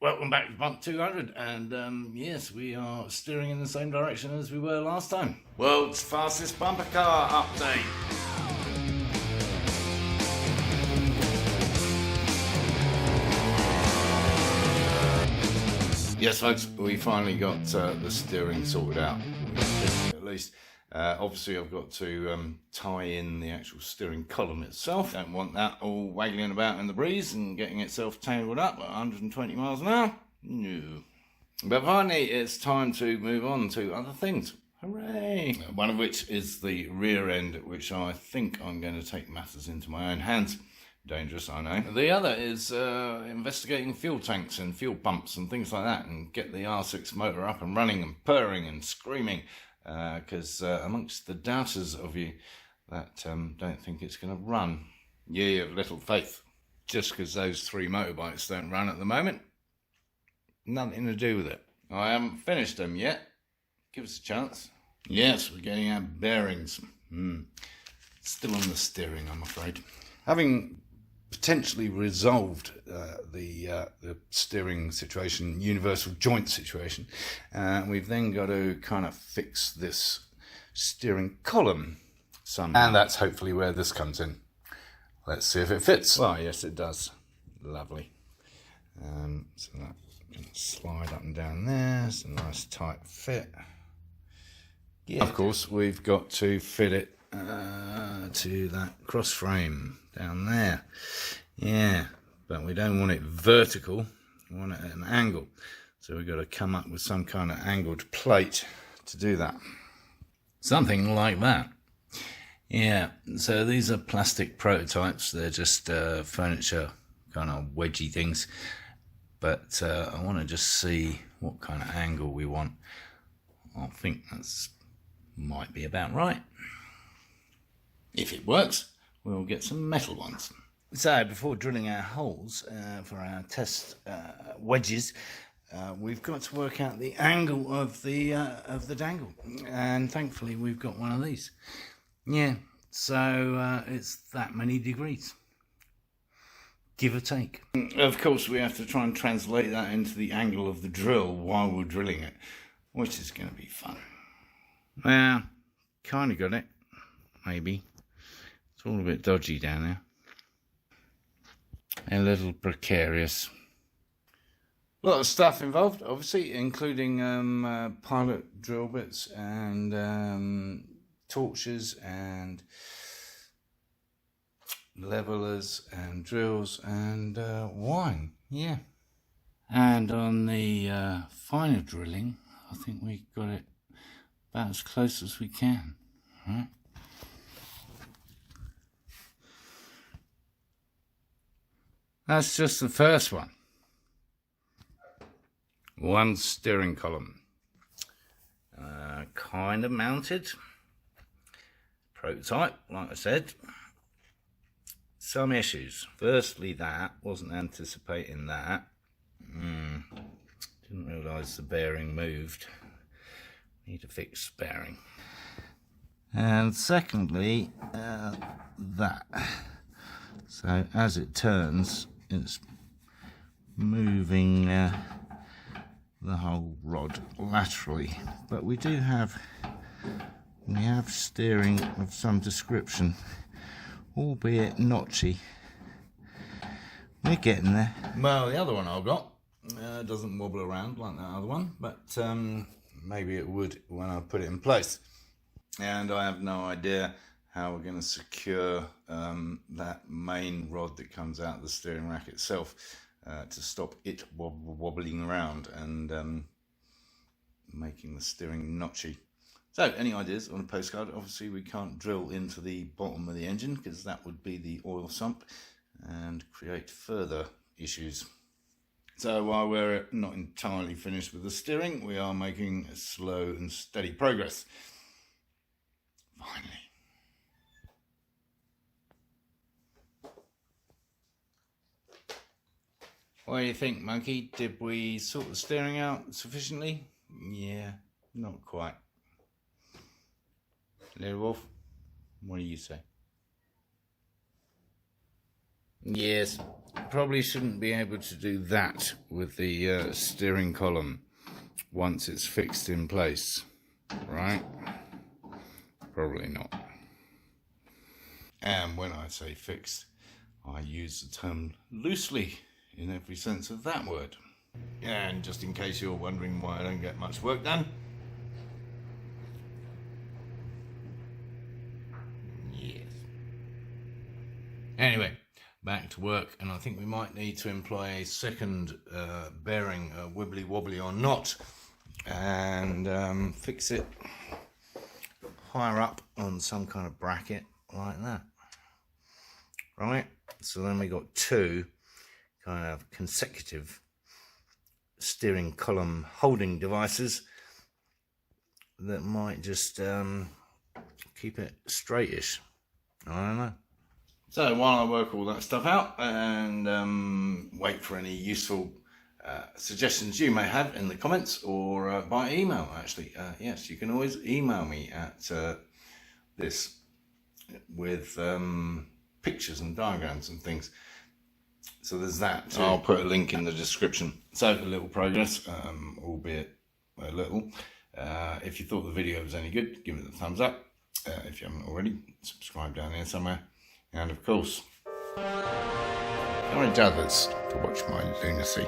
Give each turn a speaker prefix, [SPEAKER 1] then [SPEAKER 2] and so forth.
[SPEAKER 1] Welcome back to Bump 200, and yes, we are steering in the same direction as we were last time. World's fastest bumper car update. Yes, folks, we finally got the steering sorted out, at least. Obviously, I've got to tie in the actual steering column itself. Don't want that all waggling about in the breeze and getting itself tangled up at 120 miles an hour. No. But finally, it's time to move on to other things. Hooray! One of which is the rear end, which I think I'm going to take matters into my own hands. Dangerous, I know. The other is investigating fuel tanks and fuel pumps and things like that, and get the R6 motor up and running and purring and screaming. Because amongst the doubters of you that don't think it's going to run, you have little faith. Just because those three motorbikes don't run at the moment, nothing to do with it. I haven't finished them yet. Give us a chance. Yes, we're getting our bearings. Still on the steering, I'm afraid. Having potentially resolved the steering situation, universal joint situation, we've then got to kind of fix this steering column somehow. And that's hopefully where this comes in. Let's see if it fits. Well, yes, it does. Lovely. So that can slide up and down there. It's a nice tight fit. Yeah. Of course, we've got to fit it to that cross frame down there. Yeah, but we don't want it vertical, we want it at an angle, so we've got to come up with some kind of angled plate to do that, something like that. Yeah, so these are plastic prototypes. They're just furniture kind of wedgy things, but I want to just see what kind of angle we want. I think that's might be about right. If it works, we'll get some metal ones. So before drilling our holes for our test wedges, we've got to work out the angle of the dangle, and thankfully we've got one of these. Yeah, so it's that many degrees, give or take. Of course, we have to try and translate that into the angle of the drill while we're drilling it, which is going to be fun. Well, kind of got it, maybe. It's all a bit dodgy down there. A little precarious. A lot of stuff involved, obviously, including pilot drill bits and torches and levelers and drills and wine, yeah. And on the finer drilling, I think we got it about as close as we can, right? That's just the first one. One steering column. Kind of mounted. Prototype, like I said. Some issues. Firstly, that. Wasn't anticipating that. Didn't realise the bearing moved. Need to fix bearing. And secondly, that. So as it turns, it's moving the whole rod laterally, but we have steering of some description, albeit notchy. We're getting there. Well, the other one I've got doesn't wobble around like that other one, but maybe it would when I put it in place. And I have no idea how we're going to secure that main rod that comes out of the steering rack itself to stop it wobbling around and making the steering notchy. So, any ideas on a postcard? Obviously, we can't drill into the bottom of the engine because that would be the oil sump and create further issues. So, while we're not entirely finished with the steering, we are making slow and steady progress. Finally. What do you think, Monkey? Did we sort the steering out sufficiently? Yeah, not quite. Little Wolf, what do you say? Yes, probably shouldn't be able to do that with the steering column once it's fixed in place, right? Probably not. And when I say fixed, I use the term loosely in every sense of that word. And just in case you're wondering why I don't get much work done, yes. Anyway, back to work, and I think we might need to employ a second bearing, wibbly wobbly or not, and fix it higher up on some kind of bracket like that. Right, so then we got two kind of consecutive steering column holding devices that might just keep it straightish. I don't know. So while I work all that stuff out and wait for any useful suggestions you may have in the comments or by email, actually, yes, you can always email me at this with pictures and diagrams and things. So there's that too. I'll put a link in the description. So a little progress, albeit a little. If you thought the video was any good, give it a thumbs up. If you haven't already, subscribe down here somewhere. And of course, encourage others to watch my lunacy.